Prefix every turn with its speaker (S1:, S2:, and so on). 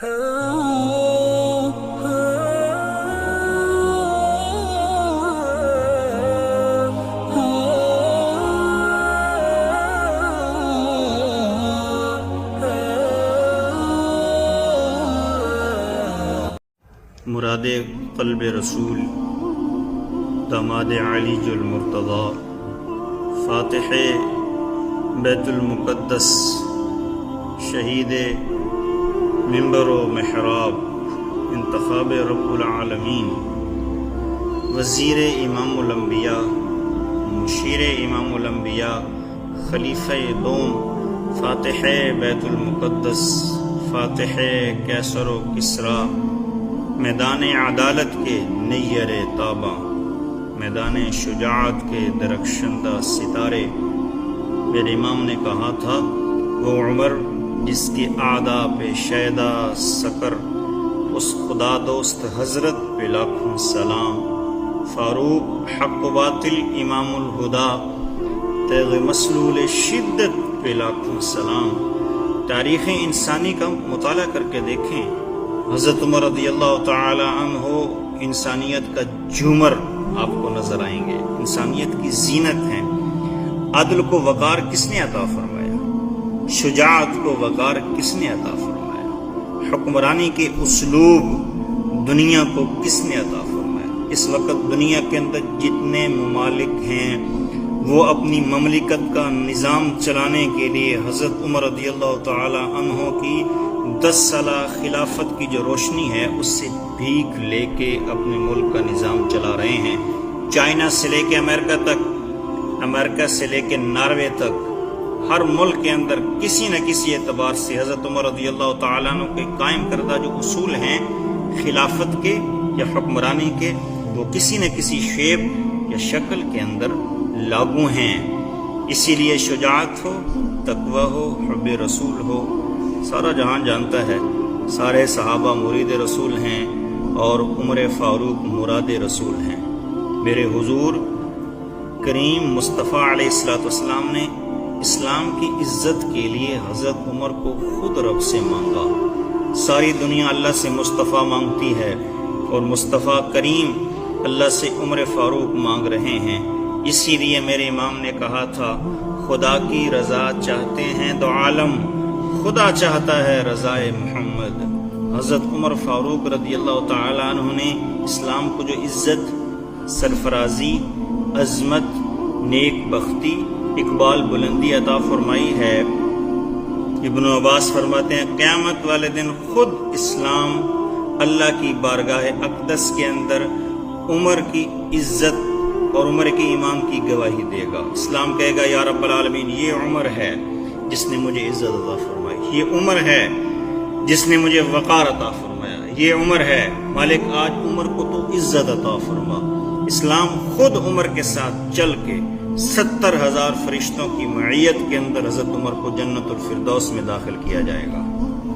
S1: مراد قلب رسول داماد علی المرتضی فاتح بیت المقدس شہید منبر و محراب انتخاب رب العالمین وزیر امام الانبیاء مشیر امام الانبیاء خلیفہ دوم فاتح بیت المقدس فاتح کیسر و کسریٰ میدان عدالت کے نیر تاباں میدان شجاعت کے درخشندہ ستارے میرے امام نے کہا تھا وہ عمر جس کی اعداء پہ شیدا سکر اس خدا دوست حضرت پہ لاکھوں سلام فاروق حق و باطل امام الہدا تیغ مسلول شدت پہ لاکھوں سلام۔ تاریخ انسانی کا مطالعہ کر کے دیکھیں، حضرت عمر رضی اللہ تعالی عنہ انسانیت کا جومر آپ کو نظر آئیں گے، انسانیت کی زینت ہیں۔ عدل کو وقار کس نے عطا فرمایا؟ شجاعت کو وقار کس نے عطا فرمایا؟ حکمرانی کے اسلوب دنیا کو کس نے عطا فرمایا؟ اس وقت دنیا کے اندر جتنے ممالک ہیں وہ اپنی مملکت کا نظام چلانے کے لیے حضرت عمر رضی اللہ تعالی عنہ کی 10 سالہ خلافت کی جو روشنی ہے اس سے بھیک لے کے اپنے ملک کا نظام چلا رہے ہیں۔ چائنا سے لے کے امریکہ تک، امریکہ سے لے کے ناروے تک، ہر ملک کے اندر کسی نہ کسی اعتبار سے حضرت عمر رضی اللہ تعالیٰ عنہ کے قائم کردہ جو اصول ہیں خلافت کے یا حکمرانی کے، وہ کسی نہ کسی شیپ یا شکل کے اندر لاگو ہیں۔ اسی لیے شجاعت ہو، تقوی ہو، حب رسول ہو، سارا جہان جانتا ہے سارے صحابہ مرید رسول ہیں اور عمر فاروق مراد رسول ہیں۔ میرے حضور کریم مصطفیٰ علیہ السلام نے اسلام کی عزت کے لیے حضرت عمر کو خود رب سے مانگا۔ ساری دنیا اللہ سے مصطفیٰ مانگتی ہے اور مصطفیٰ کریم اللہ سے عمر فاروق مانگ رہے ہیں۔ اسی لیے میرے امام نے کہا تھا خدا کی رضا چاہتے ہیں دو عالم، خدا چاہتا ہے رضائے محمد۔ حضرت عمر فاروق رضی اللہ تعالی عنہ نے اسلام کو جو عزت، سرفرازی، عظمت، نیک بختی، اقبال، بلندی عطا فرمائی ہے، ابن عباس فرماتے ہیں قیامت والے دن خود اسلام اللہ کی بارگاہ اقدس کے اندر عمر کی عزت اور عمر کے امام کی گواہی دے گا۔ اسلام کہے گا یا رب العالمین یہ عمر ہے جس نے مجھے عزت عطا فرمائی، یہ عمر ہے جس نے مجھے وقار عطا فرمایا، یہ عمر ہے مالک آج عمر کو تو عزت عطا فرما۔ اسلام خود عمر کے ساتھ چل کے 70,000 فرشتوں کی معیت کے اندر حضرت عمر کو جنت الفردوس میں داخل کیا جائے گا۔